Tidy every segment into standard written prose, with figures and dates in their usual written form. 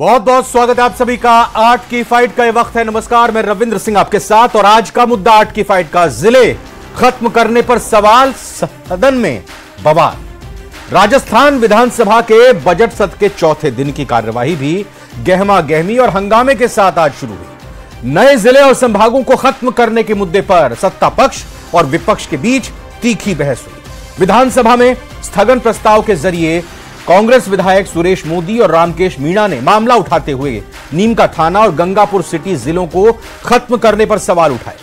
बहुत बहुत स्वागत है आप सभी का। आर्ट की फाइट का ये वक्त है। नमस्कार, मैं रविंद्र सिंह आपके साथ और आज का मुद्दा आर्ट की फाइट का जिले खत्म करने पर सवाल, सदन में बवाल। राजस्थान विधानसभा के बजट सत्र के चौथे दिन की कार्यवाही भी गहमा गहमी और हंगामे के साथ आज शुरू हुई। नए जिले और संभागों को खत्म करने के मुद्दे पर सत्ता पक्ष और विपक्ष के बीच तीखी बहस हुई। विधानसभा में स्थगन प्रस्ताव के जरिए कांग्रेस विधायक सुरेश मोदी और रामकेश मीणा ने मामला उठाते हुए नीमका थाना और गंगापुर सिटी जिलों को खत्म करने पर सवाल उठाए।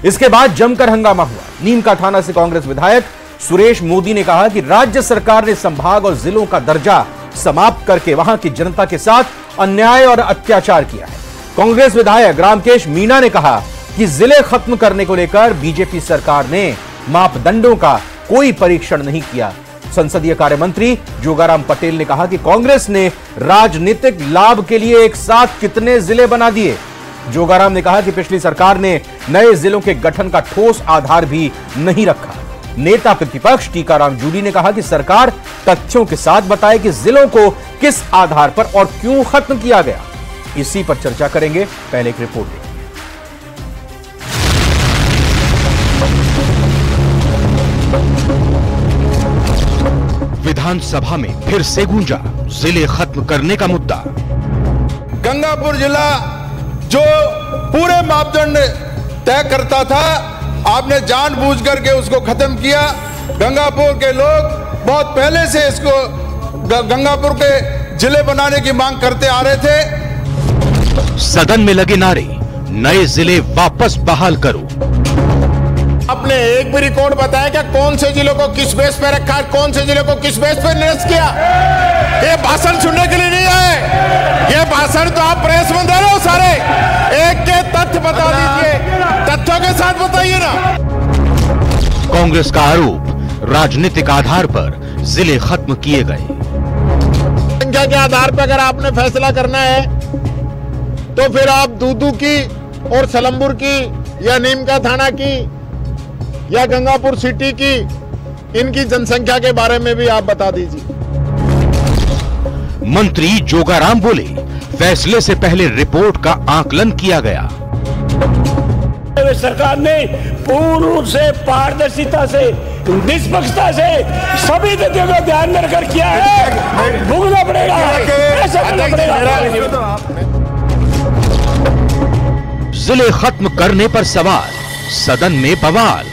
इसके बाद जमकर हंगामा हुआ। नीमका थाना से कांग्रेस विधायक सुरेश मोदी ने कहा कि राज्य सरकार ने संभाग और जिलों का दर्जा समाप्त करके वहां की जनता के साथ अन्याय और अत्याचार किया है। कांग्रेस विधायक रामकेश मीणा ने कहा कि जिले खत्म करने को लेकर बीजेपी सरकार ने मापदंडों का कोई परीक्षण नहीं किया। संसदीय कार्य मंत्री जोगाराम पटेल ने कहा कि कांग्रेस ने राजनीतिक लाभ के लिए एक साथ कितने जिले बना दिए। जोगाराम ने कहा कि पिछली सरकार ने नए जिलों के गठन का ठोस आधार भी नहीं रखा। नेता प्रतिपक्ष टीकाराम जूली ने कहा कि सरकार तथ्यों के साथ बताए कि जिलों को किस आधार पर और क्यों खत्म किया गया। इसी पर चर्चा करेंगे। पहले एक रिपोर्ट देखें। विधानसभा में फिर से गूंजा जिले खत्म करने का मुद्दा। गंगापुर जिला जो पूरे मापदंड तय करता था, आपने जानबूझ करके उसको खत्म किया। गंगापुर के लोग बहुत पहले से इसको गंगापुर के जिले बनाने की मांग करते आ रहे थे। सदन में लगे नारे, नए जिले वापस बहाल करो। आपने एक भी रिकॉर्ड बताया क्या कौन से जिलों को किस बेस पे रखा है, कौन से जिलों को किस बेस पे निरस्त किया? ये भाषण सुनने के लिए नहीं आए। ये भाषण तो आप प्रेस में दे रहे हो सारे। एक के तथ्य बता दीजिए, तथ्यों के साथ बताइए ना। कांग्रेस का आरोप, राजनीतिक आधार पर जिले खत्म किए गए। संख्या के आधार पर अगर आपने फैसला करना है तो फिर आप दूदू की और सलमपुर की या नीमका थाना की या गंगापुर सिटी की इनकी जनसंख्या के बारे में भी आप बता दीजिए। मंत्री जोगाराम बोले, फैसले से पहले रिपोर्ट का आकलन किया गया। सरकार ने पूर्ण रूप से पारदर्शिता से, निष्पक्षता से सभी तथ्यों को ध्यान में रखकर किया है। भुगतना पड़ेगा, ऐसा करना पड़ेगा। जिले खत्म करने पर सवाल, सदन में बवाल।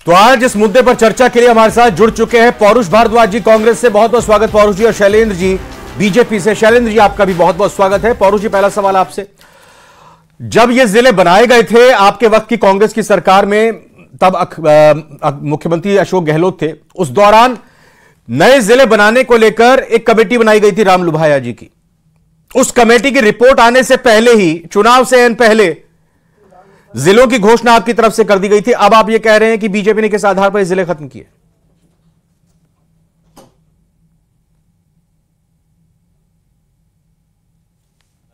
तो आज इस मुद्दे पर चर्चा के लिए हमारे साथ जुड़ चुके हैं पौरुष भारद्वाज जी कांग्रेस से। बहुत बहुत स्वागत पौरुष जी। और शैलेंद्र जी बीजेपी से। शैलेंद्र जी, आपका भी बहुत बहुत स्वागत है। पौरुष जी, पहला सवाल आपसे, जब ये जिले बनाए गए थे आपके वक्त की कांग्रेस की सरकार में, तब मुख्यमंत्री अशोक गहलोत थे, उस दौरान नए जिले बनाने को लेकर एक कमेटी बनाई गई थी राम लुभाया जी की। उस कमेटी की रिपोर्ट आने से पहले ही, चुनाव से एन पहले, जिलों की घोषणा आपकी तरफ से कर दी गई थी। अब आप ये कह रहे हैं कि बीजेपी ने किस आधार पर जिले खत्म किए?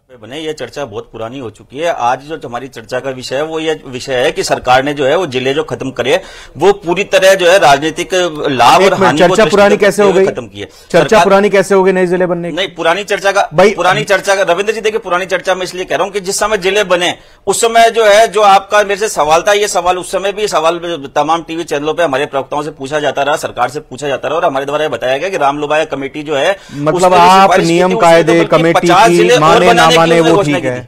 बने, ये चर्चा बहुत पुरानी हो चुकी है। आज जो हमारी चर्चा का विषय है वो ये विषय है कि सरकार ने जो है वो जिले जो खत्म करे वो पूरी तरह जो है राजनीतिक लाभ और हानि को चर्चा पुरानी कैसे हो गई? खत्म किए। चर्चा पुरानी कैसे हो गई नए जिले बनने की? नहीं, पुरानी चर्चा का रविंद्र जी देखिए, पुरानी चर्चा में इसलिए कह रहा हूं कि जिस समय जिले बने उस समय जो है, जो आपका मेरे से सवाल था, ये सवाल उस समय भी सवाल तमाम टीवी चैनलों पर हमारे प्रवक्ताओं से पूछा जाता रहा, सरकार से पूछा जाता रहा और हमारे द्वारा बताया गया कि राम लुभाया कमेटी जो है, मतलब आप नियम कायदे कमेटी की माने ना माने वो ठीक है,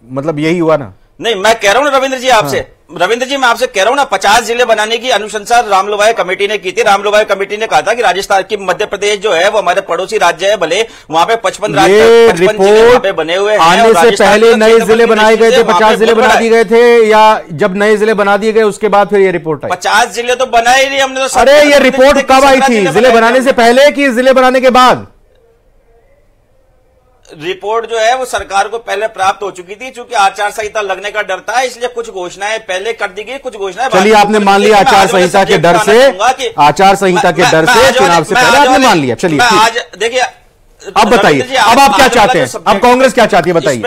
मतलब यही हुआ ना? नहीं, मैं कह रहा हूं ना रविंद्र जी आपसे, रविंद्र जी मैं आपसे कह रहा हूं ना, 50 जिले बनाने की अनुशंसा राम लुभाया कमेटी ने की थी। राम लुभाया कमेटी ने कहा था कि राजस्थान की, मध्य प्रदेश जो है वो हमारे पड़ोसी राज्य है, भले वहां पे 55 जिले बने हुए हैं। आने से पहले नए जिले बनाए गए थे, 50 जिले बना दिए गए थे, या जब नए जिले बना दिए गए उसके बाद फिर ये रिपोर्ट आई? 50 जिले तो बनाए ही नहीं हमने तो। अरे ये रिपोर्ट कब आई थी? जिले बनाने से पहले कि जिले बनाने के बाद? रिपोर्ट जो है वो सरकार को पहले प्राप्त हो चुकी थी, चूंकि आचार संहिता लगने का डर था, इसलिए कुछ घोषणाएं पहले कर दी गई, कुछ घोषणाएं। चलिए, आपने मान लिया आचार संहिता के डर से, आचार संहिता के डर से चुनाव से पहले आपने मान लिया। चलिए, आज देखिए, अब बताइए, अब आप क्या चाहते हैं? अब कांग्रेस क्या चाहती है बताइए।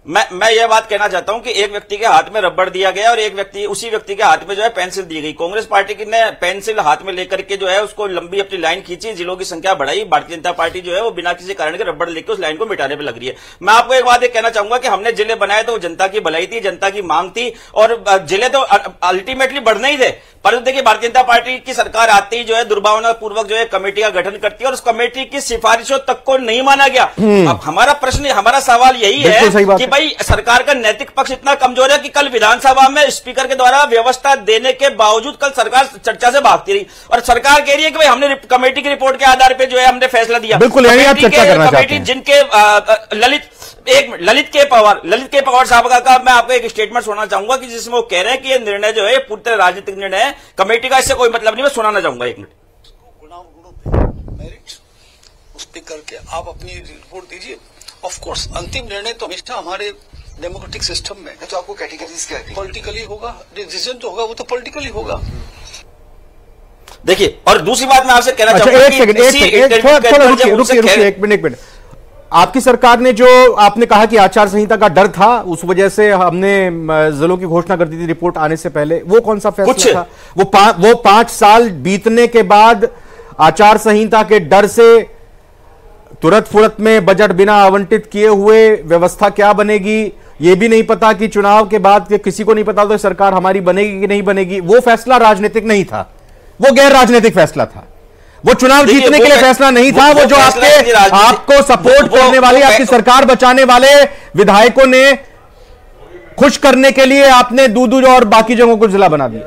मैं यह बात कहना चाहता हूं कि एक व्यक्ति के हाथ में रबड़ दिया गया और उसी व्यक्ति के हाथ में जो है पेंसिल दी गई। कांग्रेस पार्टी की ने पेंसिल हाथ में लेकर के जो है उसको लंबी अपनी लाइन खींची, जिलों की संख्या बढ़ाई। भारतीय जनता पार्टी जो है वो बिना किसी कारण के रबड़ लेकर उस लाइन को मिटाने पर लग रही है। मैं आपको एक बात कहना चाहूंगा कि हमने जिले बनाए तो जनता की भलाई थी, जनता की मांग थी, और जिले तो अल्टीमेटली बढ़ने ही थे। परंतु देखिए, भारतीय जनता पार्टी की सरकार आते ही जो है दुर्भावनापूर्वक जो है कमेटी का गठन करती है और उस कमेटी की सिफारिशों तक को नहीं माना गया। अब हमारा प्रश्न, हमारा सवाल यही है कि भाई सरकार का नैतिक पक्ष इतना कमजोर है कि कल विधानसभा में स्पीकर के द्वारा व्यवस्था देने के बावजूद कल सरकार चर्चा से भागती रही और सरकार कह रही है कि भाई हमने कमेटी की रिपोर्ट के आधार पर जो है हमने फैसला दिया। बिल्कुल, कमेटी जिनके ललित के पवार साहब का मैं आपको एक स्टेटमेंट सुनाना चाहूंगा कि जिसमें वो कह रहे हैं कि ये निर्णय जो है पूरी तरह राजनीतिक निर्णय है, कमेटी का इससे कोई मतलब नहीं। मैं सुनाना चाहूंगा, एक मिनट। स्पीकर के आप अपनी रिपोर्ट दीजिए। ऑफ कोर्स अंतिम निर्णय तो हमेशा हमारे डेमोक्रेटिक सिस्टम में है, तो आपको कैटेगरीज क्या है, पॉलिटिकली होगा, डिसीजन जो होगा वो तो पॉलिटिकली होगा। देखिए, और दूसरी बात मैं आपसे कहना चाहूंगा, एक मिनट। आपकी सरकार ने जो आपने कहा कि आचार संहिता का डर था, उस वजह से हमने जिलों की घोषणा कर दी थी रिपोर्ट आने से पहले, वो कौन सा फैसला था? वो 5 साल बीतने के बाद आचार संहिता के डर से तुरंत फुरत में बजट बिना आवंटित किए हुए व्यवस्था क्या बनेगी ये भी नहीं पता, कि चुनाव के बाद के किसी को नहीं पता तो सरकार हमारी बनेगी कि नहीं बनेगी। वो फैसला राजनीतिक नहीं था, वो गैर राजनीतिक फैसला था। वो चुनाव जीतने के लिए फैसला नहीं था। वो जो आपको सपोर्ट करने वाली, आपकी सरकार बचाने वाले विधायकों ने खुश करने के लिए आपने दूध और बाकी जगहों को जिला बना दिया,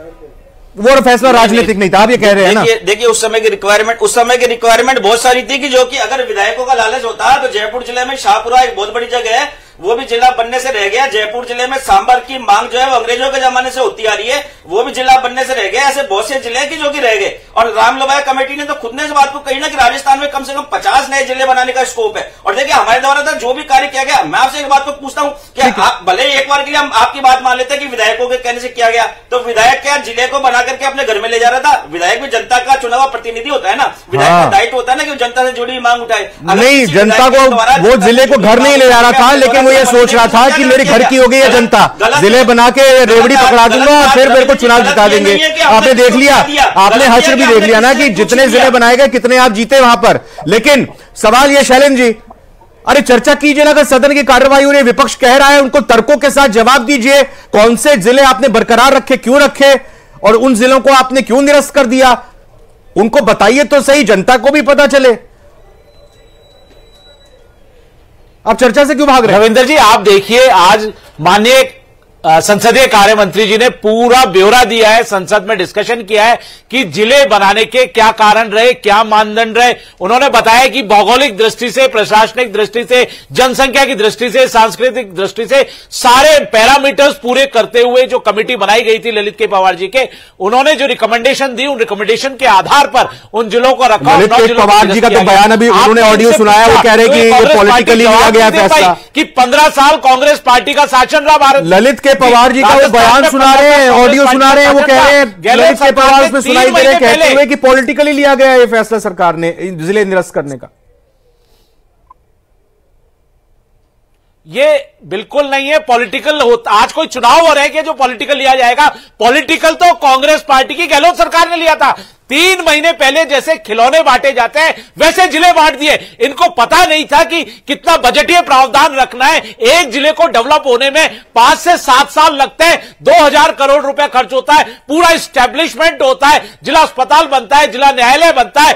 वो फैसला राजनीतिक नहीं था। आप ये कह रहे हैं ना? देखिए, उस समय की रिक्वायरमेंट बहुत सारी थी कि जो कि अगर विधायकों का लालच होता तो जयपुर जिले में शाहपुरा एक बहुत बड़ी जगह है, वो भी जिला बनने से रह गया। जयपुर जिले में सांभर की मांग जो है वो अंग्रेजों के जमाने से होती आ रही है, वो भी जिला बनने से रह गया। ऐसे बहुत से जिले की जो कि रह गए। और रामलोभाया कमेटी ने तो खुद ने इस बात को कही ना कि राजस्थान में कम से कम 50 नए जिले बनाने का स्कोप है। और देखिए, हमारे द्वारा था जो भी कार्य किया गया, मैं आपसे एक बात को पूछता हूं कि आप भले एक बार के लिए हम आपकी बात मान लेते हैं कि विधायकों के कहने से किया गया, तो विधायक क्या जिले को बना करके अपने घर में ले जा रहा था? विधायक भी जनता का चुना हुआ प्रतिनिधि होता है ना, विधायक का दायित्व होता है ना कि जनता से जुड़ी मांग उठाए। नहीं, जनता को वो जिले को घर नहीं ले जा रहा था, लेकिन वो ये सोच रहा था कि मेरे घर की हो गई है जनता, जिले बना के रेवड़ी पकड़ा दूंगा, फिर मेरे को चुनाव जिता देंगे। आपने देख लिया, आपने हश्र भी देख लिया ना कि जितने जिले बनाए गए कितने आप जीते वहां पर। लेकिन सवाल ये शैलेंद्र जी, अरे चर्चा कीजिए ना, अगर सदन की कार्रवाई हो रही है, विपक्ष कह रहा है, उनको तर्कों के साथ जवाब दीजिए। कौन से जिले आपने बरकरार रखे, क्यों रखे, और उन जिलों को आपने क्यों निरस्त कर दिया, उनको बताइए तो सही, जनता को भी पता चले। आप चर्चा से क्यों भाग रहे हैं? रविंदर जी, आप देखिए, आज माननीय संसदीय कार्य मंत्री जी ने पूरा ब्यौरा दिया है, संसद में डिस्कशन किया है कि जिले बनाने के क्या कारण रहे, क्या मानदंड रहे। उन्होंने बताया कि भौगोलिक दृष्टि से, प्रशासनिक दृष्टि से, जनसंख्या की दृष्टि से, सांस्कृतिक दृष्टि से सारे पैरामीटर्स पूरे करते हुए जो कमेटी बनाई गई थी ललित के पवार जी के, उन्होंने जो रिकमेंडेशन दी, उन रिकमेंडेशन के आधार पर उन जिलों को रखा। ललित के पवार जी का तो बयान अभी उन्होंने ऑडियो सुनाया, वो कह रहे कि पॉलिटिकली लिया गया फैसला, कि 15 साल कांग्रेस पार्टी का शासन रहा भारत। ललित के पवार जी का वो बयान सुना रहे हैं, ऑडियो सुना रहे हैं, वो कह रहे हैं, ललित के पवार उसमें सुनाई दे रहे हैं कहते हुए कि पॉलिटिकली लिया गया ये फैसला सरकार ने जिले निरस्त करने का। ये बिल्कुल नहीं है पॉलिटिकल होता। आज कोई चुनाव हो रहे हैं कि जो पॉलिटिकल लिया जाएगा? पॉलिटिकल तो कांग्रेस पार्टी की गहलोत सरकार ने लिया था। 3 महीने पहले जैसे खिलौने बांटे जाते हैं वैसे जिले बांट दिए। इनको पता नहीं था कि कितना बजटीय प्रावधान रखना है। एक जिले को डेवलप होने में 5 से 7 साल लगते हैं, 2000 करोड़ रुपए खर्च होता है, पूरा इस्टेब्लिशमेंट होता है, जिला अस्पताल बनता है, जिला न्यायालय बनता है,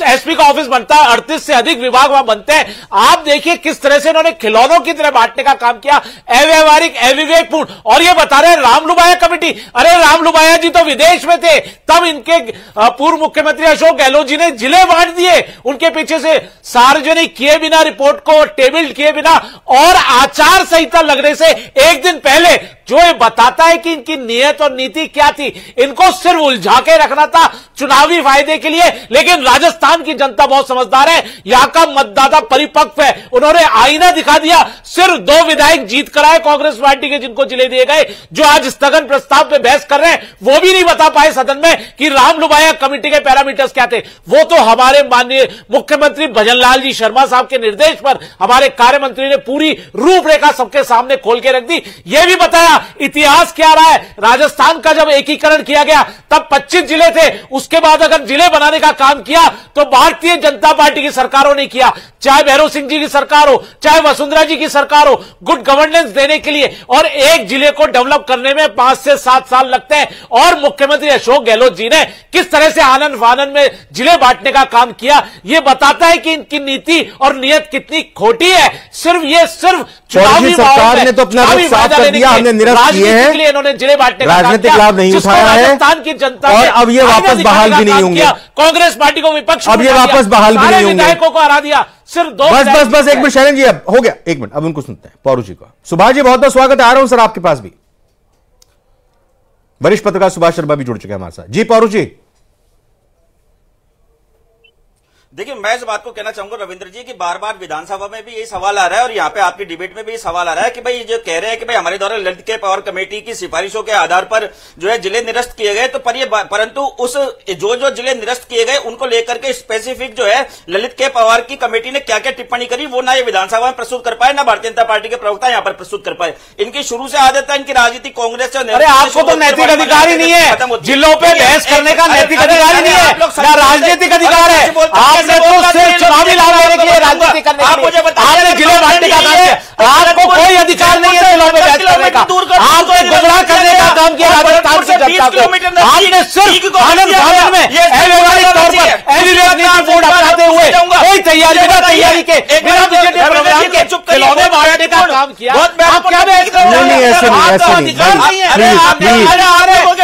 एसपी का ऑफिस बनता है, 38 से अधिक विभाग वहां बनते हैं। आप देखिए किस तरह से इन्होंने खिलौनों की तरह बांटने का काम किया, अव्यवहारिक, अविवेकपूर्ण। और ये बता रहे रामलुभाया कमेटी, अरे रामलुभाया जी तो विदेश में थे, तब इनके पूर्व मुख्यमंत्री अशोक गहलोत जी ने जिले बांट दिए, उनके पीछे से सार्वजनिक किए बिना, रिपोर्ट को टेबल किए बिना, और आचार संहिता लगने से एक दिन पहले, जो ये बताता है कि इनकी नीयत और नीति क्या थी। इनको सिर्फ उलझा के रखना था चुनावी फायदे के लिए। लेकिन राजस्थान की जनता बहुत समझदार है, यहां का मतदाता परिपक्व है, उन्होंने आईना दिखा दिया। सिर्फ 2 विधायक जीत कर आए कांग्रेस पार्टी के, जिनको जिले दिए गए। जो आज स्थगन प्रस्ताव पे बहस कर रहे हैं वो भी नहीं बता पाए सदन में कि रामलुभाया आया कमेटी के पैरामीटर्स क्या थे? वो तो हमारे माननीय मुख्यमंत्री भजनलाल जी शर्मा साहब के निर्देश पर हमारे कार्य मंत्री ने पूरी रूपरेखा सबके सामने खोल के रख दी। यह भी बताया इतिहास क्या रहा है। राजस्थान का जब एकीकरण किया गया तब 25 जिले थे, उसके बाद अगर जिले बनाने का काम किया तो भारतीय जनता पार्टी की सरकारों ने किया, चाहे भैरव सिंह जी की सरकार हो, चाहे वसुंधरा जी की सरकार हो, गुड गवर्नेंस देने के लिए। और एक जिले को डेवलप करने में 5 से 7 साल लगते हैं। और मुख्यमंत्री अशोक गहलोत जी ने किस तरह से आनंद फानंद में जिले बांटने का काम किया, यह बताता है कि इनकी नीति और नियत कितनी खोटी है। सिर्फ चुनावी सरकार ने तो अपना रुख साफ कर दिया, हमने निरस्त किए हैं, इन्होंने जिले बांटने का राजनीतिक लाभ नहीं उठाया है राजस्थान की जनता और अब ये वापस बहाल भी नहीं होंगे। कांग्रेस पार्टी को विपक्ष अब ये वापस बहाल भी नहीं होंगे। विधायकों को हरा दिया, सिर्फ 2 बस एक मिनट शैलेंद्र जी, अब हो गया, एक मिनट, अब उनको सुनते हैं पौरू जी को। सुभाष जी बहुत बहुत स्वागत है, आ रहा हूं सर आपके पास भी। वरिष्ठ पत्रकार सुभाष शर्मा भी जुड़ चुके हैं हमारे साथ। जी पौरू जी। देखिए, मैं इस बात को कहना चाहूंगा रविंद्र जी कि बार बार विधानसभा में भी यही सवाल आ रहा है और यहाँ पे आपकी डिबेट में भी ये सवाल आ रहा है कि भाई जो कह रहे हैं कि भाई हमारे द्वारा ललित के पवार कमेटी की सिफारिशों के आधार पर जो है जिले निरस्त किए गए, तो परंतु उस जो जिले निरस्त किए गए उनको लेकर के स्पेसिफिक जो है ललित के पवार की कमेटी ने क्या क्या टिप्पणी करी वो ना ये विधानसभा में प्रस्तुत कर पाए, ना भारतीय जनता पार्टी के प्रवक्ता यहाँ पर प्रस्तुत कर पाए। इनकी शुरू से आदत है, इनकी राजनीति कांग्रेस से। अरे आपको तो नैतिक अधिकार ही नहीं है, जिलों पे बहस करने का नैतिक अधिकार ही नहीं है, ना राजनीतिक अधिकार है। आपने तो चुनावी लाभ लेने के लिए राजनीति करने के लिए आपने जिले बांटने का काम किया। आपको कोई अधिकार नहीं है जिलों में बहस करने का। आपने गुमराह करने का काम किया राजस्थान की जनता को। आपने सिर्फ आनंद फानंद में अव्यवहारिक तौर पर एलिमिनेशन बोर्ड अपनाते हुए कोई तैयारी बिना तैयारी के बिना बजट प्रोग्राम के खिलौने बांटने का काम किया। आप क्या बहस कर रहे हैं? ऐसे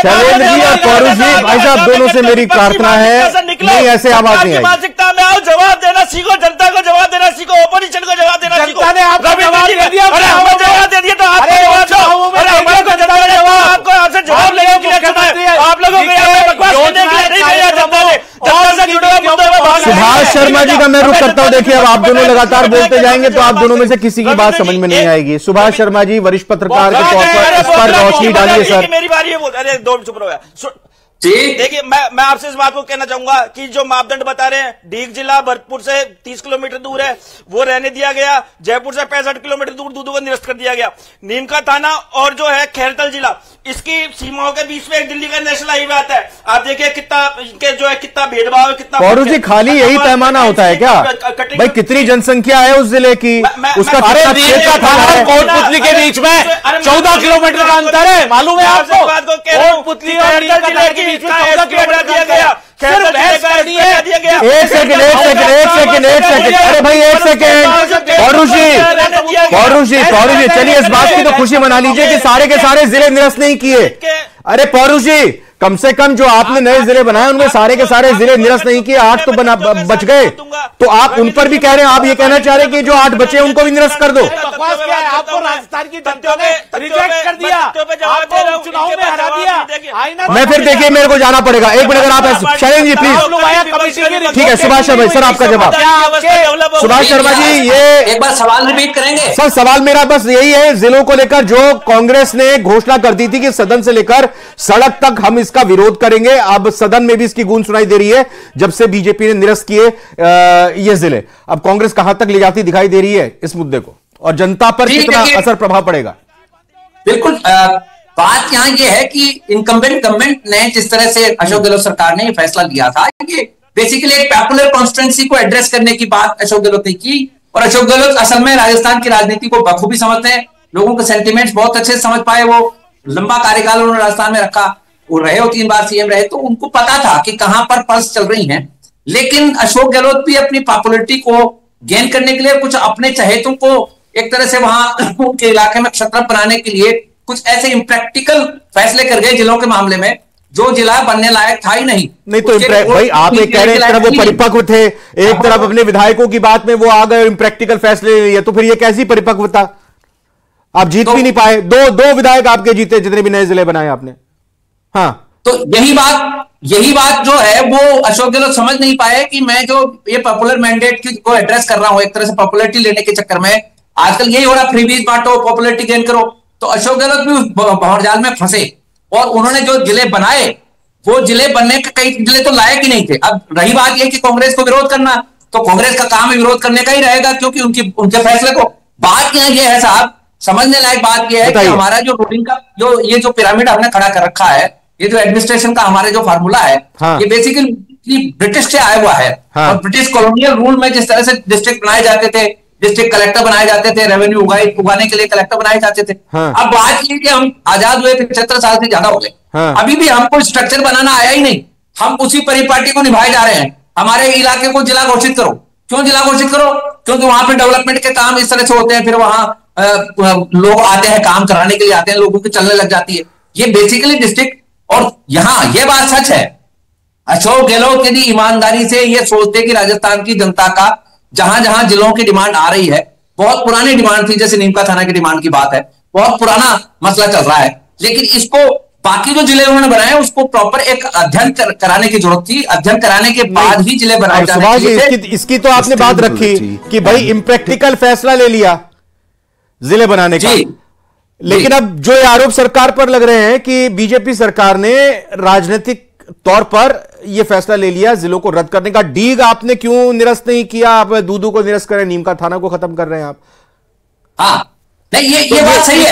शैलेंद्र जी और पौरू जी, भाई साहब दोनों से मेरी प्रार्थना है, नहीं ऐसे आवाज नहीं आई। में आओ, जवाब देना सीखो, जनता को जवाब देना सीखो, ओपोजिशन को जवाब देना सीखो। जनता ने आपको जवाब दे दिया, अरे हमको जवाब दे दिया तो आपको जवाब दो। अरे हमको जनता ने आपको आपसे जवाब लेने के लिए चुना है। आप लोगों को यहाँ पे बकवास करने के लिए नहीं भेजा जनता ने। जनता से जुड़े हुए मुद्दों में भाग रहे हैं। सुभाष शर्मा जी का मैं रुख करता हूं। देखिए, अब आप दोनों लगातार बोलते जाएंगे तो आप दोनों में से किसी की बात समझ में नहीं आएगी। सुभाष शर्मा जी वरिष्ठ पत्रकार के तौर पर इस पर रोशनी डालिए सर। मेरी बारी है, अरे दो चुप रहो। देखिए, मैं आपसे इस बात को कहना चाहूंगा कि जो मापदंड बता रहे हैं, डीग जिला भरतपुर से 30 किलोमीटर दूर है, वो रहने दिया गया। जयपुर से 65 किलोमीटर दूर दूधू को निरस्त कर दिया गया। नीमका थाना और जो है खैरतल जिला, इसकी सीमाओं के बीच में एक दिल्ली का नेशनल हाईवे आता है। आप देखिए कितना इनके जो है कितना भेदभाव है, कितना। पौरू जी, खाली यही पैमाना होता है क्या भाई? कितनी जनसंख्या है उस जिले की, उसका कोटपुतली के बीच में 14 किलोमीटर का अंतर है, मालूम है आपको? कोटपुतली और नीमका के बीच में 14 किलोमीटर दिया गया। एक सेकंड, अरे भाई एक सेकंड, पौरू जी चलिए इस बात की तो खुशी मना लीजिए कि सारे के सारे जिले निरस्त नहीं किए। अरे पौरू जी, कम से कम जो आपने नए जिले बनाए उनमें सारे के सारे जिले निरस्त नहीं किए, 8 तो बच गए, तो आप उन पर भी कह रहे हैं, आप ये कहना चाह रहे हैं कि जो 8 बचे उनको भी निरस्त कर दो। आपको राजस्थान की जनता ने रिजेक्ट कर दिया, आपको चुनाव में हरा दिया। मैं फिर देखिए मेरे को जाना पड़ेगा, एक मिनट अगर आप शैलेंद्र जी प्लीज। ठीक है सुभाष शर्मा सर, आपका जवाब। सुभाष शर्मा जी, ये एक बार सवाल रिपीट करेंगे सर? सवाल मेरा बस यही है, जिलों को लेकर जो कांग्रेस ने घोषणा कर दी थी कि सदन से लेकर सड़क तक हम इसका विरोध करेंगे, अब सदन में भी इसकी गूंज सुनाई दे रही है जब से बीजेपी ने निरस्त किए ये जिले। अब कांग्रेस कहां तक ले जाती दिखाई दे रही है इस मुद्दे को, और जनता पर कितना असर प्रभाव पड़ेगा? बिल्कुल, बात यहां यह है कि इनकम्बेंट गवर्नमेंट ने जिस तरह से अशोक गहलोत सरकार ने यह फैसला लिया था कि बेसिकली एक पॉपुलर कॉन्स्टिट्यूएंसी को एड्रेस करने की बात अशोक गहलोत ने की, और अशोक गहलोत असल में राजस्थान की राजनीति को बखूबी समझते हैं, लोगों के सेंटिमेंट्स बहुत अच्छे से समझ पाए। वो लंबा कार्यकाल उन्होंने राजस्थान में रखा, वो रहे हो 3 बार सीएम रहे, तो उनको पता था कि कहां पर पल्स चल रही है। लेकिन अशोक गहलोत भी अपनी पॉपुलैरिटी को गेन करने के लिए कुछ अपने चहेतों को एक तरह से वहां उनके इलाके में क्षत्रप बनाने के लिए कुछ ऐसे इम्प्रैक्टिकल फैसले कर गए जिलों के मामले में, जो जिला बनने लायक था ही नहीं। तो भाई आप एक कह रहे हैं एक तरफ वो परिपक्व थे, एक तरफ अपने विधायकों की बात में वो आ गए इम्प्रैक्टिकल फैसले लिए, तो फिर ये कैसी परिपक्वता? आप जीत भी नहीं पाए, दो विधायक आपके जीते जितने भी नए जिले बनाए आपने। हाँ, तो यही बात जो है वो अशोक गहलोत समझ नहीं पाए कि मैं जो ये पॉपुलर मैंडेट को एड्रेस कर रहा हूं, एक तरह से पॉपुलैरिटी लेने के चक्कर में आजकल यही हो रहा, फ्रीबीज बांटो, पॉपुलैरिटी गेन करो। तो अशोक गहलोत भी भंवरजाल में फंसे, और उन्होंने जो जिले बनाए वो जिले बनने के कई जिले तो लायक ही नहीं थे। अब रही बात यह कि कांग्रेस को विरोध करना, तो कांग्रेस का काम विरोध करने का ही रहेगा, क्योंकि उनके फैसले को। बात यह है साहब, समझने लायक बात यह है कि हमारा जो रूलिंग का जो पिरामिड हमने खड़ा कर रखा है, ये जो एडमिनिस्ट्रेशन का हमारे जो फार्मूला है, ये बेसिकली ब्रिटिश से आया हुआ है। और ब्रिटिश कॉलोनियल रूल में जिस तरह से डिस्ट्रिक्ट बनाए जाते थे, डिस्ट्रिक्ट कलेक्टर बनाए जाते थे, रेवेन्यू उगाने के लिए कलेक्टर बनाए जाते थे। अब बात ये कि हम आजाद हुए 75 साल से ज्यादा हो गए, अभी भी हमको स्ट्रक्चर बनाना आया ही नहीं। हम उसी परिपाटी को निभाए जा रहे हैं। हमारे इलाके को जिला घोषित करो। क्यों जिला घोषित करो? क्योंकि वहां पे डेवलपमेंट के काम इस तरह से होते हैं, फिर वहां लोग आते हैं, काम कराने के लिए आते हैं, लोगों की चलने लग जाती है। ये बेसिकली डिस्ट्रिक्ट, और यहां ये बात सच है, अशोक गहलोत यदि ईमानदारी से ये सोचते कि राजस्थान की जनता का जहां जहां जिलों की डिमांड आ रही है, बहुत पुरानी डिमांड थी, जैसे नीमका थाना की डिमांड की बात है, बहुत पुराना मसला चल रहा है, लेकिन इसको बाकी जो जिले उन्होंने बनाए उसको प्रॉपर एक अध्ययन कराने की जरूरत थी। अध्ययन कराने के बाद ही जिले बनाए जाने चाहिए। इसकी तो आपने बात रखी कि भाई इम्प्रैक्टिकल फैसला ले लिया जिले बनाने का, लेकिन अब जो आरोप सरकार पर लग रहे हैं कि बीजेपी सरकार ने राजनीतिक तौर पर यह फैसला ले लिया जिलों को रद्द करने का। डीग आपने क्यों निरस्त नहीं किया? आप दूदू को निरस्त करें, नीमका थाना को खत्म कर रहे हैं आप। हाँ नहीं, ये बात सही है।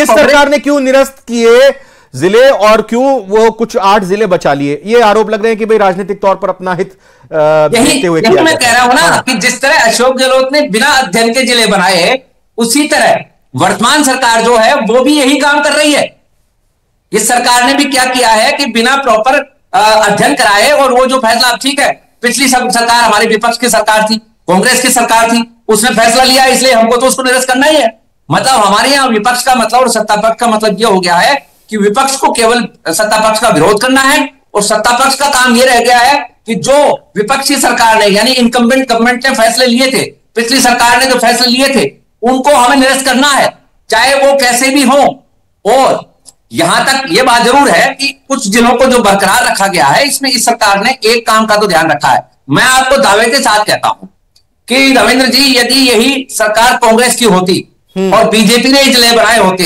सरकार ने क्यों निरस्त किए जिले, और क्यों वो कुछ 8 जिले बचा लिए? ये आरोप लग रहे हैं कि भाई राजनीतिक तौर पर अपना हित देखते हुए यही मैं कह रहा हूं ना कि जिस तरह अशोक गहलोत ने बिना अध्ययन के जिले बनाए, उसी तरह वर्तमान सरकार जो है वो भी यही काम कर रही है। इस सरकार ने भी क्या किया है कि बिना प्रॉपर अध्ययन कराए, और वो जो फैसला, अब ठीक है, पिछली सरकार हमारी विपक्ष की सरकार थी, कांग्रेस की सरकार थी, उसने फैसला लिया, इसलिए हमको तो उसको निरस्त करना ही है। मतलब हमारे यहाँ विपक्ष का मतलब और सत्ता पक्ष का मतलब यह हो गया है कि विपक्ष को केवल सत्ता पक्ष का विरोध करना है, और सत्ता पक्ष का काम यह रह गया है कि जो विपक्षी सरकार ने, यानी इनकम्बेंट गवर्नमेंट ने फैसले लिए थे, पिछली सरकार ने जो फैसले लिए थे, उनको हमें निरस्त करना है, चाहे वो कैसे भी हो। और यहां तक ये बात जरूर है कि कुछ जिलों को जो बरकरार रखा गया है, इसमें इस सरकार ने एक काम का तो ध्यान रखा है। मैं आपको दावे के साथ कहता हूं कि रविंद्र जी, यदि यही सरकार कांग्रेस की होती और बीजेपी ने जिले बनाए होते,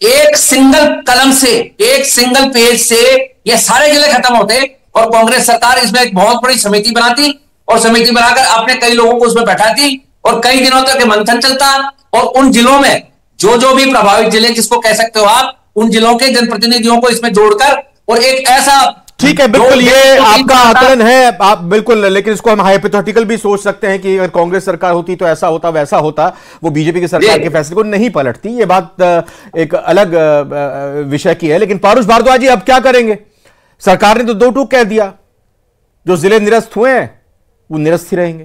एक सिंगल कलम से, एक सिंगल पेज से ये सारे जिले खत्म होते, और कांग्रेस सरकार इसमें एक बहुत बड़ी समिति बनाती, और समिति बनाकर अपने कई लोगों को उसमें बैठाती, और कई दिनों तक मंथन चलता, और उन जिलों में जो भी प्रभावित जिले, जिसको कह सकते हो आप, उन जिलों के जनप्रतिनिधियों को इसमें जोड़कर, और एक ऐसा, ठीक है, बिल्कुल ये आपका आकलन है, आप बिल्कुल, लेकिन इसको हम हाइपोथेटिकल भी सोच सकते हैं कि अगर कांग्रेस सरकार होती तो ऐसा होता वैसा होता, वो बीजेपी की सरकार के फैसले को नहीं पलटती। ये बात एक अलग विषय की है। लेकिन पारुष भारद्वाज जी, अब क्या करेंगे? सरकार ने तो 2 टूक कह दिया, जो जिले निरस्त हुए हैं वो निरस्त ही रहेंगे।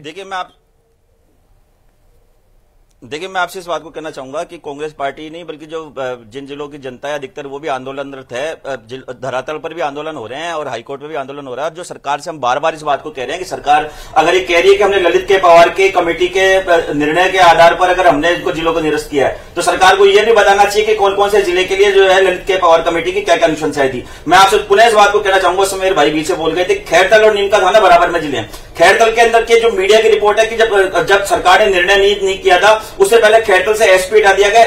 देखिए मैं आपसे इस बात को कहना चाहूंगा कि कांग्रेस पार्टी नहीं, बल्कि जो जिन जिलों की जनता है अधिकतर, वो भी आंदोलनरत है। धरातल पर भी आंदोलन हो रहे हैं और हाईकोर्ट में भी आंदोलन हो रहा है। जो सरकार से हम बार बार इस बात को कह रहे हैं कि सरकार अगर ये कह रही है कि हमने ललित के पवार के कमेटी के निर्णय के आधार पर अगर हमने इनको जिलों को निरस्त किया है, तो सरकार को यह भी बताना चाहिए कि कौन कौन से जिले के लिए जो है ललित के पवार कमेटी की क्या क्या अनुशंसाएं थी। मैं आपसे पुनः इस बात को कहना चाहूंगा, उसमें मेरे भाई बीच से बोल गए थे, खैरतल और नीमका थाना बराबर में जिले हैं। खैरतल के अंदर के जो मीडिया की रिपोर्ट है कि जब सरकार ने निर्णय नहीं किया था, उससे पहले खैरतल से एसपी हटा दिया गया,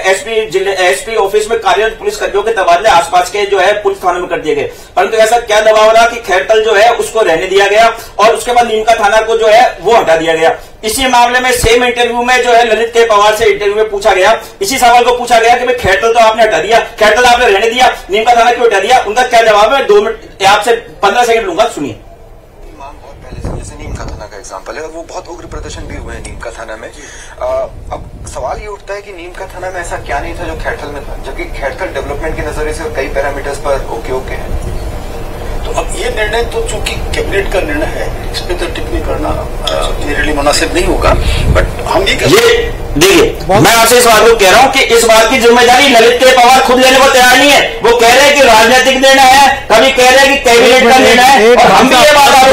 एसपी ऑफिस में कार्यरत पुलिस कर्मियों के तबादले आसपास के जो है पुलिस थानों में कर दिए गए। परंतु ऐसा क्या दबाव रहा कि खैरतल जो है उसको रहने दिया गया, और उसके बाद नीमका थाना को जो है वो हटा दिया गया। इसी मामले में सेम इंटरव्यू में जो है ललित के पवार से इंटरव्यू में पूछा गया, इसी सवाल को पूछा गया कि भाई खैरतल तो आपने हटा दिया, खैरतल आपने रहने दिया, नीमका थाना क्यों हटा दिया? उनका क्या जवाब है? 2 मिनट आपसे 15 सेकंड लूंगा, सुनिए। जैसे नीमका थाना का एग्जांपल है, और वो बहुत उग्र प्रदर्शन भी हुए हैं नीमका थाना में। अब सवाल ये उठता है कि नीमका थाना में ऐसा क्या नहीं था जो खैरतल में था, जबकि खैरतल डेवलपमेंट के नजरिए से कई पैरामीटर्स पर ओके है। तो अब ये निर्णय तो चूंकि कैबिनेट का निर्णय है, इस पे तो टिप्पणी करना मेरे लिए मुनासिब नहीं होगा, बट हम ये देखिए, मैं आपसे इस बात को कह रहा हूं कि इस बात की जिम्मेदारी ललित के पवार खुद लेने को तैयार नहीं है। वो कह रहे हैं कि राजनीतिक निर्णय है, कभी कह रहे हैं कि कैबिनेट का निर्णय है, और हम भी ये बात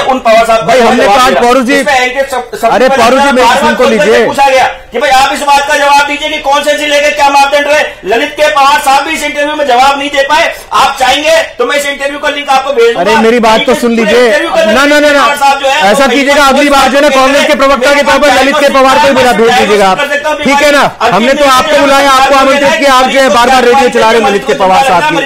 उन पवार साहब भाई हमने कहा पौरू जी, अरे पौरू जी मेरी सुन को लीजिए, पूछा गया कि भाई आप इस बात का जवाब दीजिए कि कौन से जिले के क्या मापदंड रहे। ललित के पवार साहब भी इस इंटरव्यू में जवाब नहीं दे पाए। आप चाहेंगे तो मैं इस इंटरव्यू का लिंक आपको भेज दूंगा। अरे मेरी बात तो सुन लीजिए, ना ऐसा कीजिएगा, अगली बार जो है ना कांग्रेस के प्रवक्ता के तौर पर ललित के पवार को भी भेज दीजिएगा आप, ठीक है ना। हमने तो आपको बुलाया, आपको आमंत्रित किया, आप जो है बार बार रेडियो चला रहे हैं ललित के पवार साहब की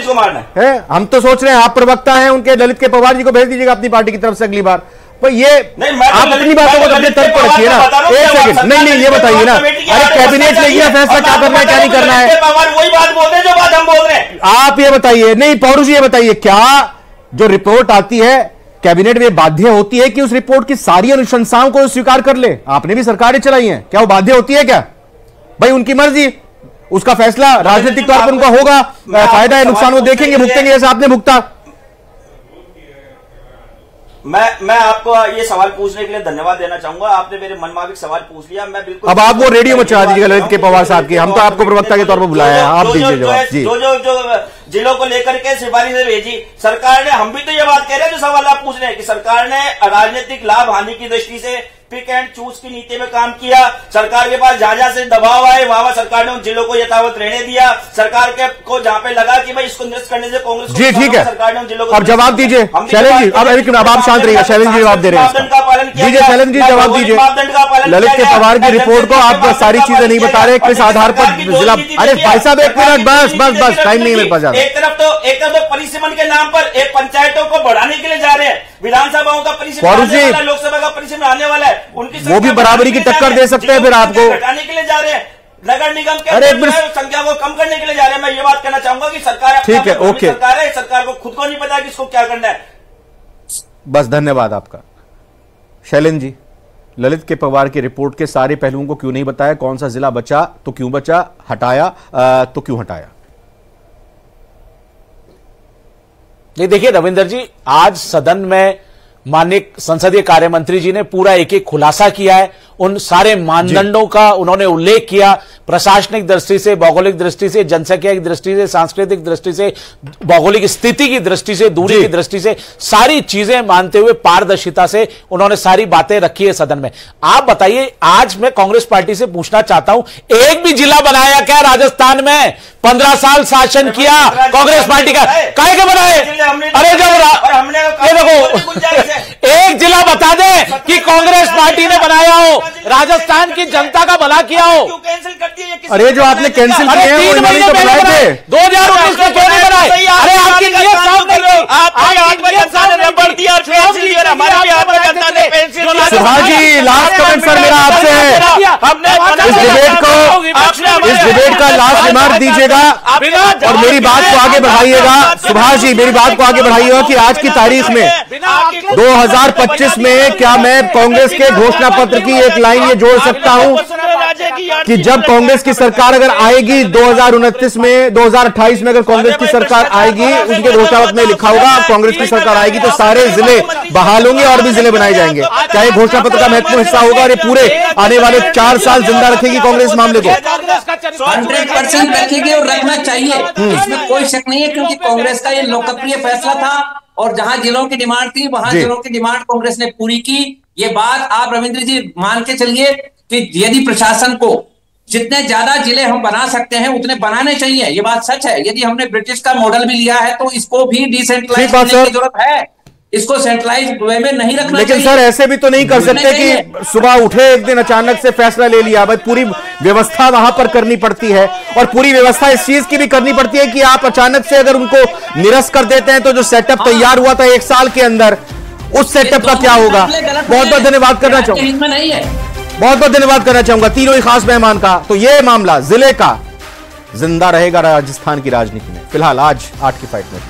है। हम तो सोच रहे हैं आप प्रवक्ता हैं उनके, ललित के पवार जी को भेज दीजिएगा अपनी पार्टी की तरफ से अगली बार। पर ये आप अपनी बातों को अपने तर्क पर रखिए ना। एक सेकंड, नहीं ये बताइए ना, अरे कैबिनेट ने यह फैसला क्या करना है क्या नहीं करना है, वही बात बोल रहे हैं जो बात हम बोल रहे हैं। आप ये बताइए, नहीं पौरू जी ये बताइए, क्या जो रिपोर्ट आती है कैबिनेट में बाध्य होती है कि उस रिपोर्ट की सारी अनुशंसाओं को स्वीकार कर ले? आपने भी सरकारें चलाई हैं, क्या वो बाध्य होती है क्या? भाई उनकी मर्जी, उसका फैसला राजनीतिक तौर पर उनका होगा, फायदा है नुकसान वो देखेंगे, भुगतेंगे जैसे आपने भुगता। मैं आपको ये सवाल पूछने के लिए धन्यवाद देना चाहूंगा। आपने मेरे मनमाफिक सवाल पूछ लिया, मैं बिल्कुल अब आप वो रेडियो में चला दीजिएगा ललित के पवार साहब की, हम तो आपको प्रवक्ता के तौर पर बुलाया है, आप दीजिए जवाब जी। जो जिलों को लेकर के सिफारिशें भेजी सरकार ने, हम भी तो ये बात कह रहे हैं जो सवाल आप पूछ रहे हैं कि सरकार ने राजनीतिक लाभ हानि की दृष्टि से पिक एंड चूज की नीति में काम किया। सरकार के पास जहां से दबाव आए वहां सरकार ने उन जिलों को यथावत रहने दिया। सरकार के को जहां पे लगा कि भाई इसको निरस्त करने से कांग्रेस जी ठीक है, सरकार ने उन जिलों को अब जवाब दीजिए शैलेंद्र जी। अब आप शांत रहिए, शैलेंद्र जी जवाब दे रहे हैं, दीजिए शैलेंद्र जी जवाब दीजिए। ललित के पवार की रिपोर्ट को आप सारी चीजें नहीं बता रहे, किस आधार पर जिला, अरे भाई साहब एक मिनट, बस टाइम नहीं है मेरे पास। एक तरफ तो परिसीमन के नाम पर एक पंचायतों को बढ़ाने के लिए जा रहे हैं, विधानसभाओं का परिसीमन, लोकसभा का परिसीमन आने वाला है, उनकी वो भी बराबरी की टक्कर दे सकते हैं फिर आपको, हटाने के लिए जा रहे हैं, नगर निगम के संख्या को कम करने के लिए जा रहे हैं। मैं ये बात कहना चाहूंगा कि सरकार ठीक है, ओके, सरकार है, सरकार को खुद को नहीं पता कि इसको क्या करना है। बस धन्यवाद आपका शैलेंद्र जी। ललित के पवार की रिपोर्ट के सारे पहलुओं को क्यों नहीं बताया, कौन सा जिला बचा तो क्यों बचा, हटाया तो क्यों हटाया? नहीं देखिए रविंदर जी, आज सदन में माननीय संसदीय कार्य मंत्री जी ने पूरा एक एक खुलासा किया है, उन सारे मानदंडों का उन्होंने उल्लेख किया, प्रशासनिक दृष्टि से, भौगोलिक दृष्टि से, जनसंख्या की दृष्टि से, सांस्कृतिक दृष्टि से, भौगोलिक स्थिति की दृष्टि से, दूरी की दृष्टि से, सारी चीजें मानते हुए पारदर्शिता से उन्होंने सारी बातें रखी है सदन में। आप बताइए, आज मैं कांग्रेस पार्टी से पूछना चाहता हूं, एक भी जिला बनाया क्या राजस्थान में? 15 साल शासन किया कांग्रेस पार्टी का, काहे के बनाए? अरे जब ये देखो, एक जिला बता दे कि कांग्रेस पार्टी ने बनाया हो, राजस्थान की जनता का भला किया हो। अरे जो आपने कैंसिल किए हैं वो इन्होंने तो बनाए थे 2019 में, क्यों नहीं बनाए? अरे आपकी नियत साफ नहीं थी, Subhash ji last comment sir मेरा आपसे है, इस डिबेट का लास्ट रिमार्क दीजिएगा और मेरी बात को आगे बढ़ाइएगा। सुभाष जी मेरी बात को आगे बढ़ाइएगा कि आज की तारीख में 2025 में क्या मैं कांग्रेस के घोषणा पत्र की एक लाइन ये जोड़ सकता हूं कि जब कांग्रेस की सरकार अगर आएगी 2029 में, 2028 में अगर कांग्रेस की सरकार आएगी, उनके घोषणा पत्र में लिखा होगा कांग्रेस की सरकार आएगी तो सारे जिले बहाल होंगे और भी जिले बनाए जाएंगे। क्या ये घोषणा पत्र का महत्वपूर्ण हिस्सा होगा और ये पूरे आने वाले 4 साल जिंदा रखेगी कांग्रेस मामले को? 100% रखेगी और रखना चाहिए, इसमें कोई शक नहीं है, क्योंकि कांग्रेस का ये लोकप्रिय फैसला था और जहां जिलों की डिमांड थी वहां जिलों की डिमांड कांग्रेस ने पूरी की। ये बात आप रविंद्र जी मान के चलिए कि यदि प्रशासन को जितने ज्यादा जिले हम बना सकते हैं उतने बनाने चाहिए, ये बात सच है। यदि हमने ब्रिटिश का मॉडल भी लिया है तो इसको भी डिसेंट्रलाइज करने की जरूरत है, इसको सेंट्रलाइज वे में नहीं रखना। लेकिन सर ऐसे भी तो नहीं कर सकते कि सुबह उठे एक दिन अचानक से फैसला ले लिया, भाई पूरी व्यवस्था वहां पर करनी पड़ती है और पूरी व्यवस्था इस चीज की भी करनी पड़ती है कि आप अचानक से अगर उनको निरस्त कर देते हैं तो जो सेटअप तैयार हुआ था 1 साल के अंदर, उस सेटअप का क्या होगा? बहुत बहुत धन्यवाद करना चाहूंगा, बहुत बहुत धन्यवाद करना चाहूंगा तीनों ही खास मेहमान का। तो ये मामला जिले का जिंदा रहेगा राजस्थान की राजनीति में। फिलहाल आज 8 की फाइट में